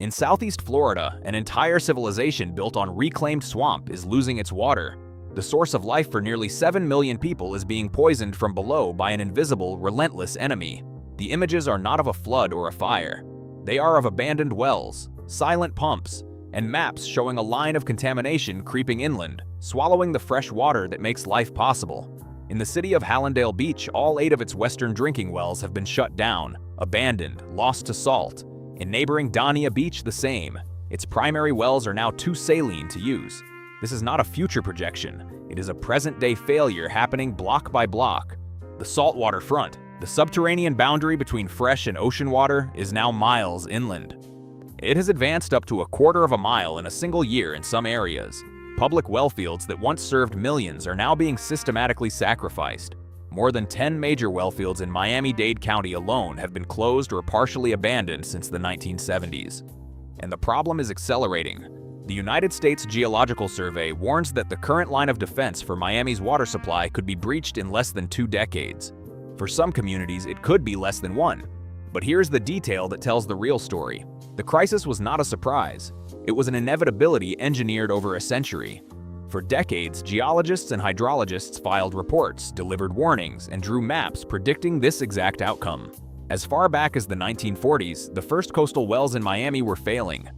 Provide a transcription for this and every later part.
In southeast Florida, an entire civilization built on reclaimed swamp is losing its water. The source of life for nearly 7 million people is being poisoned from below by an invisible, relentless enemy. The images are not of a flood or a fire. They are of abandoned wells, silent pumps, and maps showing a line of contamination creeping inland, swallowing the fresh water that makes life possible. In the city of Hallandale Beach, all 8 of its western drinking wells have been shut down, abandoned, lost to salt. In neighboring Dania Beach, the same. Its primary wells are now too saline to use. This is not a future projection. It is a present-day failure happening block by block. The saltwater front, the subterranean boundary between fresh and ocean water, is now miles inland. It has advanced up to 1/4 of a mile in a single year in some areas. Public wellfields that once served millions are now being systematically sacrificed. More than 10 major wellfields in Miami-Dade County alone have been closed or partially abandoned since the 1970s. And the problem is accelerating. The United States Geological Survey warns that the current line of defense for Miami's water supply could be breached in less than 2 decades. For some communities, it could be less than 1. But here's the detail that tells the real story. The crisis was not a surprise. It was an inevitability engineered over a century. For decades, geologists and hydrologists filed reports, delivered warnings, and drew maps predicting this exact outcome. As far back as the 1940s, the first coastal wells in Miami were failing,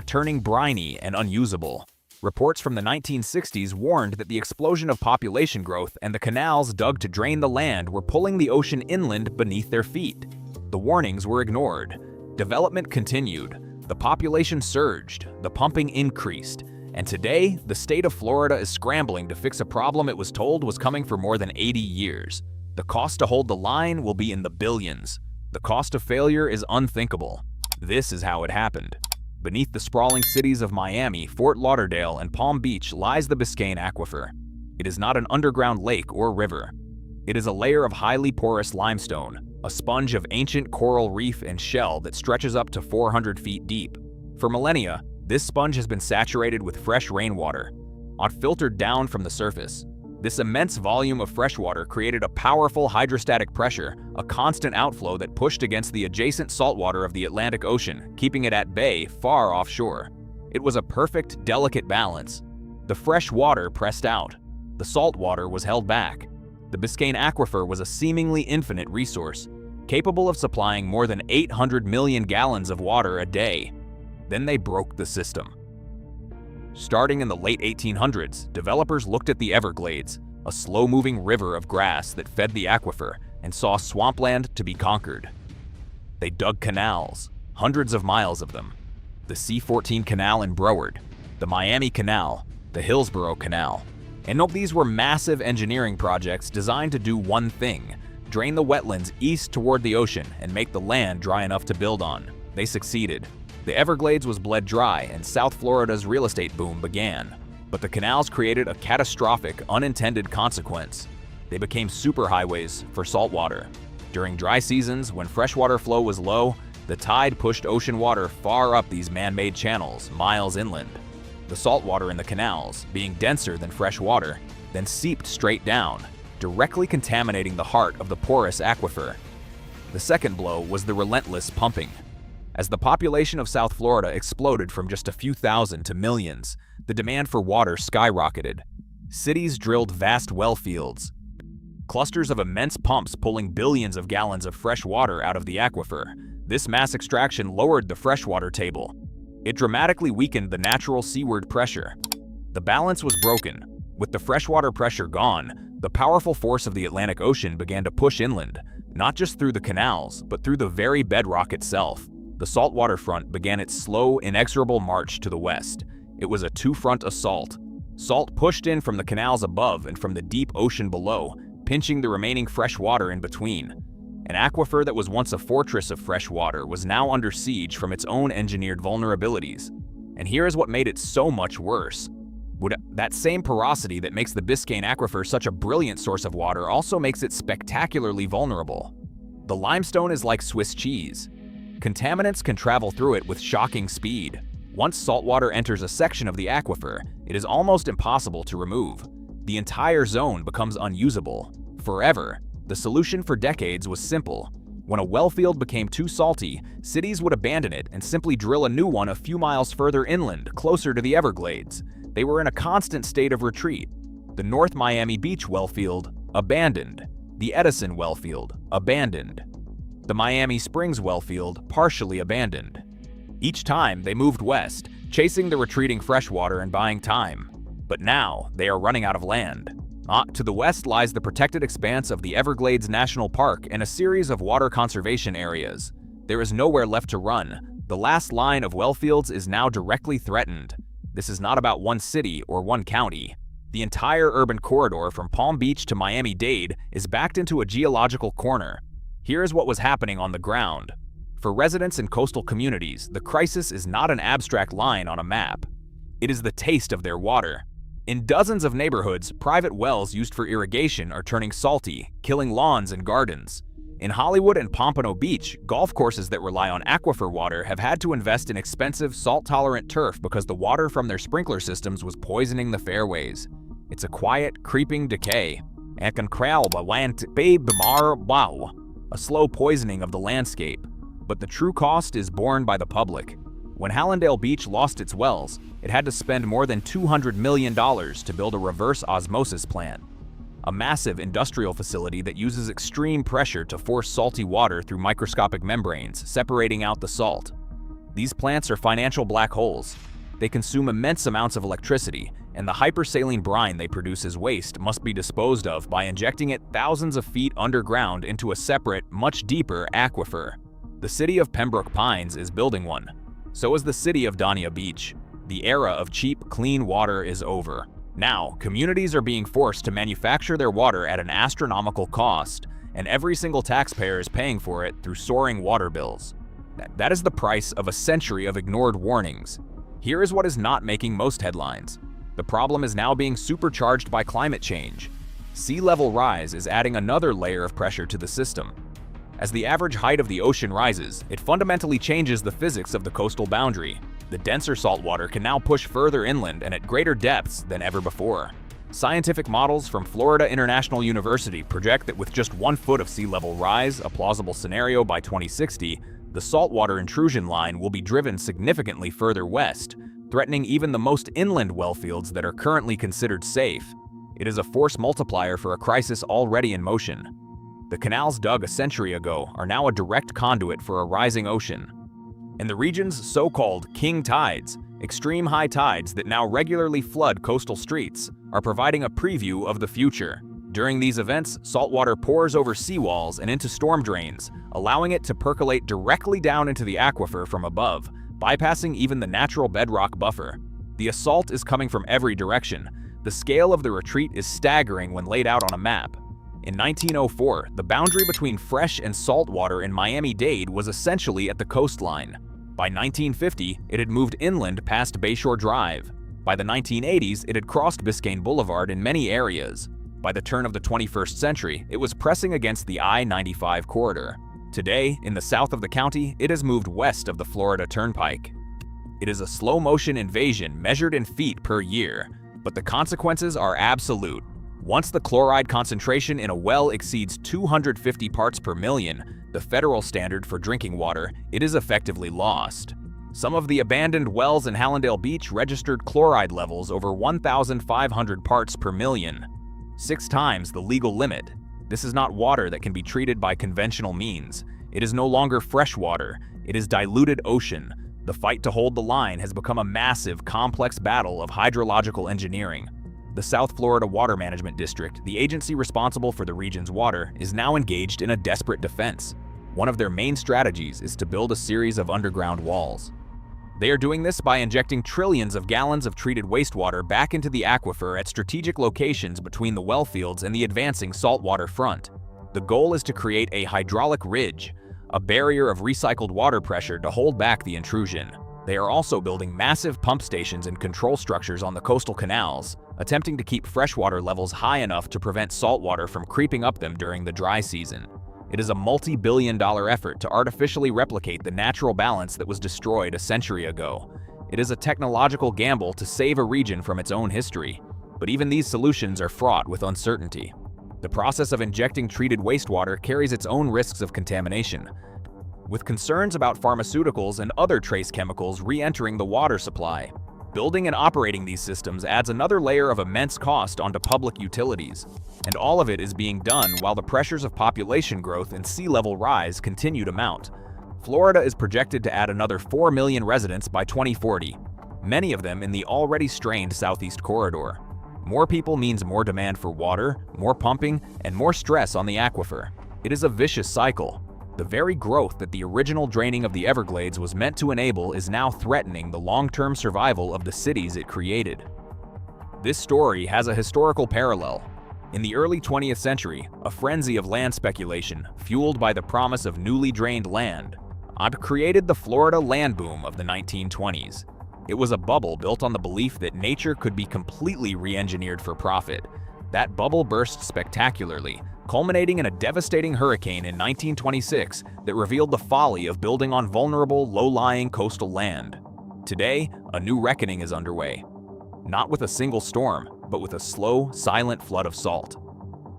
turning briny and unusable. Reports from the 1960s warned that the explosion of population growth and the canals dug to drain the land were pulling the ocean inland beneath their feet. The warnings were ignored. Development continued. The population surged. The pumping increased. And today, the state of Florida is scrambling to fix a problem it was told was coming for more than 80 years. The cost to hold the line will be in the billions. The cost of failure is unthinkable. This is how it happened. Beneath the sprawling cities of Miami, Fort Lauderdale, and Palm Beach lies the Biscayne Aquifer. It is not an underground lake or river. It is a layer of highly porous limestone, a sponge of ancient coral reef and shell that stretches up to 400 feet deep. For millennia, this sponge has been saturated with fresh rainwater, unfiltered down from the surface. This immense volume of fresh water created a powerful hydrostatic pressure, a constant outflow that pushed against the adjacent saltwater of the Atlantic Ocean, keeping it at bay far offshore. It was a perfect, delicate balance. The fresh water pressed out. The salt water was held back. The Biscayne Aquifer was a seemingly infinite resource, capable of supplying more than 800 million gallons of water a day. Then they broke the system. Starting in the late 1800s, developers looked at the Everglades, a slow-moving river of grass that fed the aquifer, and saw swampland to be conquered. They dug canals, hundreds of miles of them. The C-14 Canal in Broward, the Miami Canal, the Hillsborough Canal. And these were massive engineering projects designed to do one thing: drain the wetlands east toward the ocean and make the land dry enough to build on. They succeeded. The Everglades was bled dry and South Florida's real estate boom began. But the canals created a catastrophic, unintended consequence. They became superhighways for saltwater. During dry seasons, when freshwater flow was low, the tide pushed ocean water far up these man-made channels, miles inland. The saltwater in the canals, being denser than fresh water, then seeped straight down, directly contaminating the heart of the porous aquifer. The second blow was the relentless pumping. As the population of South Florida exploded from just a few thousand to millions, the demand for water skyrocketed. Cities drilled vast well fields, clusters of immense pumps pulling billions of gallons of fresh water out of the aquifer. This mass extraction lowered the freshwater table. It dramatically weakened the natural seaward pressure. The balance was broken. With the freshwater pressure gone, the powerful force of the Atlantic Ocean began to push inland, not just through the canals, but through the very bedrock itself. The saltwater front began its slow, inexorable march to the west. It was a two-front assault. Salt pushed in from the canals above and from the deep ocean below, pinching the remaining fresh water in between. An aquifer that was once a fortress of fresh water was now under siege from its own engineered vulnerabilities. And here is what made it so much worse. That same porosity that makes the Biscayne Aquifer such a brilliant source of water also makes it spectacularly vulnerable. The limestone is like Swiss cheese. Contaminants can travel through it with shocking speed. Once saltwater enters a section of the aquifer, it is almost impossible to remove. The entire zone becomes unusable. Forever. The solution for decades was simple: When a well field became too salty, cities would abandon it and simply drill a new one a few miles further inland, closer to the Everglades. They were in a constant state of retreat. The North Miami Beach well field, abandoned. The Edison well field, abandoned. The Miami Springs well field, partially abandoned. Each time they moved west, chasing the retreating freshwater and buying time. But now they are running out of land. To the west lies the protected expanse of the Everglades National Park and a series of water conservation areas. There is nowhere left to run. The last line of well fields is now directly threatened. This is not about one city or one county. The entire urban corridor from Palm Beach to Miami-Dade is backed into a geological corner. Here is what was happening on the ground. For residents in coastal communities, the crisis is not an abstract line on a map. It is the taste of their water. In dozens of neighborhoods, private wells used for irrigation are turning salty, killing lawns and gardens. In Hollywood and Pompano Beach, golf courses that rely on aquifer water have had to invest in expensive, salt-tolerant turf because the water from their sprinkler systems was poisoning the fairways. It's a quiet, creeping decay. A slow poisoning of the landscape. But the true cost is borne by the public. When Hallandale Beach lost its wells, it had to spend more than $200 million to build a reverse osmosis plant, a massive industrial facility that uses extreme pressure to force salty water through microscopic membranes, separating out the salt. These plants are financial black holes. They consume immense amounts of electricity, and the hypersaline brine they produce as waste must be disposed of by injecting it thousands of feet underground into a separate, much deeper aquifer. The city of Pembroke Pines is building one. So is the city of Dania Beach. The era of cheap, clean water is over. Now, communities are being forced to manufacture their water at an astronomical cost, and every single taxpayer is paying for it through soaring water bills. That is the price of a century of ignored warnings. Here is what is not making most headlines. The problem is now being supercharged by climate change. Sea level rise is adding another layer of pressure to the system. As the average height of the ocean rises, it fundamentally changes the physics of the coastal boundary. The denser saltwater can now push further inland and at greater depths than ever before. Scientific models from Florida International University project that with just 1 foot of sea level rise, a plausible scenario by 2060, the saltwater intrusion line will be driven significantly further west, threatening even the most inland well fields that are currently considered safe. It is a force multiplier for a crisis already in motion. The canals dug a century ago are now a direct conduit for a rising ocean. And the region's so-called king tides, extreme high tides that now regularly flood coastal streets, are providing a preview of the future. During these events, saltwater pours over seawalls and into storm drains, allowing it to percolate directly down into the aquifer from above, bypassing even the natural bedrock buffer. The assault is coming from every direction. The scale of the retreat is staggering when laid out on a map. In 1904, the boundary between fresh and salt water in Miami-Dade was essentially at the coastline. By 1950, it had moved inland past Bayshore Drive. By the 1980s, it had crossed Biscayne Boulevard in many areas. By the turn of the 21st century, it was pressing against the I-95 corridor. Today, in the south of the county, it has moved west of the Florida Turnpike. It is a slow-motion invasion measured in feet per year, but the consequences are absolute. Once the chloride concentration in a well exceeds 250 parts per million, the federal standard for drinking water, it is effectively lost. Some of the abandoned wells in Hallandale Beach registered chloride levels over 1,500 parts per million, 6 times the legal limit. This is not water that can be treated by conventional means. It is no longer fresh water, it is diluted ocean. The fight to hold the line has become a massive, complex battle of hydrological engineering. The South Florida Water Management District, the agency responsible for the region's water, is now engaged in a desperate defense. One of their main strategies is to build a series of underground walls. They are doing this by injecting trillions of gallons of treated wastewater back into the aquifer at strategic locations between the well fields and the advancing saltwater front. The goal is to create a hydraulic ridge, a barrier of recycled water pressure to hold back the intrusion. They are also building massive pump stations and control structures on the coastal canals, attempting to keep freshwater levels high enough to prevent saltwater from creeping up them during the dry season. It is a multi-billion-dollar effort to artificially replicate the natural balance that was destroyed a century ago. It is a technological gamble to save a region from its own history, but even these solutions are fraught with uncertainty. The process of injecting treated wastewater carries its own risks of contamination, with concerns about pharmaceuticals and other trace chemicals re-entering the water supply. Building and operating these systems adds another layer of immense cost onto public utilities, and all of it is being done while the pressures of population growth and sea level rise continue to mount. Florida is projected to add another 4 million residents by 2040, many of them in the already strained southeast corridor. More people means more demand for water, more pumping, and more stress on the aquifer. It is a vicious cycle. The very growth that the original draining of the Everglades was meant to enable is now threatening the long-term survival of the cities it created. This story has a historical parallel. In the early 20th century, a frenzy of land speculation, fueled by the promise of newly drained land, created the Florida land boom of the 1920s. It was a bubble built on the belief that nature could be completely re-engineered for profit. That bubble burst spectacularly, culminating in a devastating hurricane in 1926 that revealed the folly of building on vulnerable, low-lying coastal land. Today, a new reckoning is underway. Not with a single storm, but with a slow, silent flood of salt.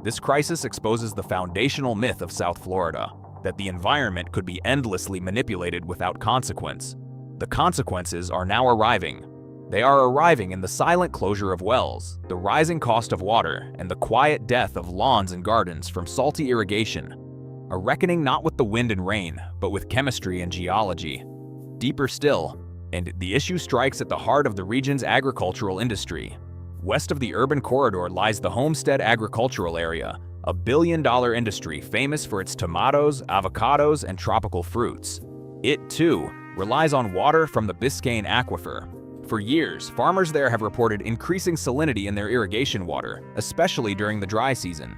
This crisis exposes the foundational myth of South Florida, that the environment could be endlessly manipulated without consequence. The consequences are now arriving. They are arriving in the silent closure of wells, the rising cost of water, and the quiet death of lawns and gardens from salty irrigation. A reckoning not with the wind and rain, but with chemistry and geology. Deeper still, and the issue strikes at the heart of the region's agricultural industry. West of the urban corridor lies the Homestead agricultural area, a billion-dollar industry famous for its tomatoes, avocados, and tropical fruits. It, too, relies on water from the Biscayne Aquifer. For years, farmers there have reported increasing salinity in their irrigation water, especially during the dry season.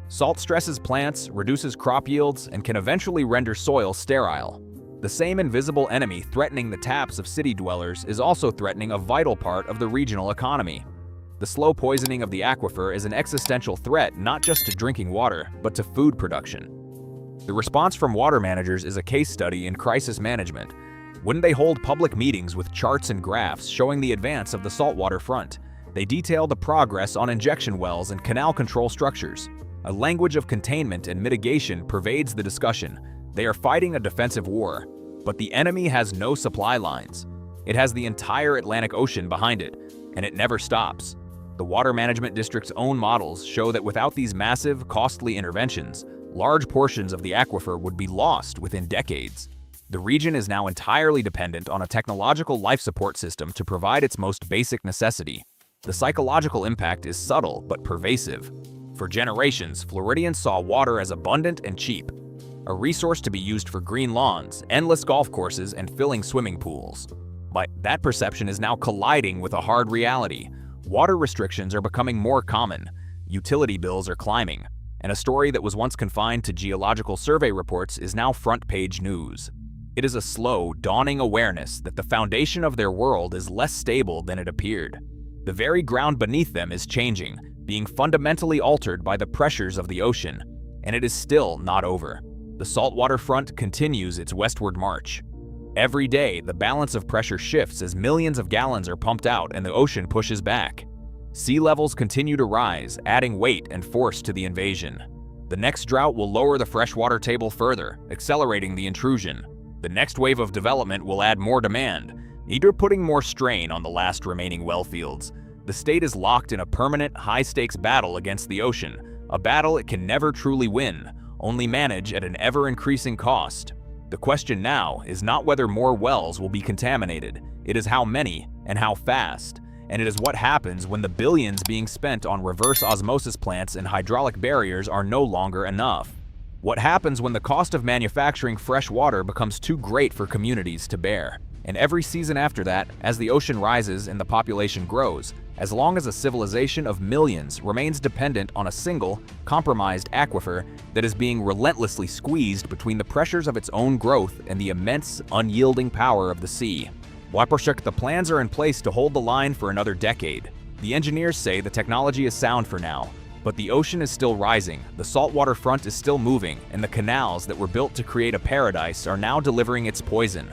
Salt stresses plants, reduces crop yields, and can eventually render soil sterile. The same invisible enemy threatening the taps of city dwellers is also threatening a vital part of the regional economy. The slow poisoning of the aquifer is an existential threat not just to drinking water, but to food production. The response from water managers is a case study in crisis management. When they hold public meetings with charts and graphs showing the advance of the saltwater front, they detail the progress on injection wells and canal control structures. A language of containment and mitigation pervades the discussion. They are fighting a defensive war, but the enemy has no supply lines. It has the entire Atlantic Ocean behind it, and it never stops. The Water Management District's own models show that without these massive, costly interventions, large portions of the aquifer would be lost within decades. The region is now entirely dependent on a technological life support system to provide its most basic necessity. The psychological impact is subtle but pervasive. For generations, Floridians saw water as abundant and cheap, a resource to be used for green lawns, endless golf courses, and filling swimming pools. But that perception is now colliding with a hard reality. Water restrictions are becoming more common, utility bills are climbing, and a story that was once confined to geological survey reports is now front-page news. It is a slow, dawning awareness that the foundation of their world is less stable than it appeared. The very ground beneath them is changing, being fundamentally altered by the pressures of the ocean, and it is still not over. The saltwater front continues its westward march. Every day, the balance of pressure shifts as millions of gallons are pumped out and the ocean pushes back. Sea levels continue to rise, adding weight and force to the invasion. The next drought will lower the freshwater table further, accelerating the intrusion. The next wave of development will add more demand, either putting more strain on the last remaining wellfields. The state is locked in a permanent, high-stakes battle against the ocean, a battle it can never truly win, only manage at an ever-increasing cost. The question now is not whether more wells will be contaminated, it is how many and how fast, and it is what happens when the billions being spent on reverse osmosis plants and hydraulic barriers are no longer enough. What happens when the cost of manufacturing fresh water becomes too great for communities to bear? And every season after that, as the ocean rises and the population grows, as long as a civilization of millions remains dependent on a single, compromised aquifer that is being relentlessly squeezed between the pressures of its own growth and the immense, unyielding power of the sea. The plans are in place to hold the line for another decade. The engineers say the technology is sound for now, but the ocean is still rising, the saltwater front is still moving, and the canals that were built to create a paradise are now delivering its poison.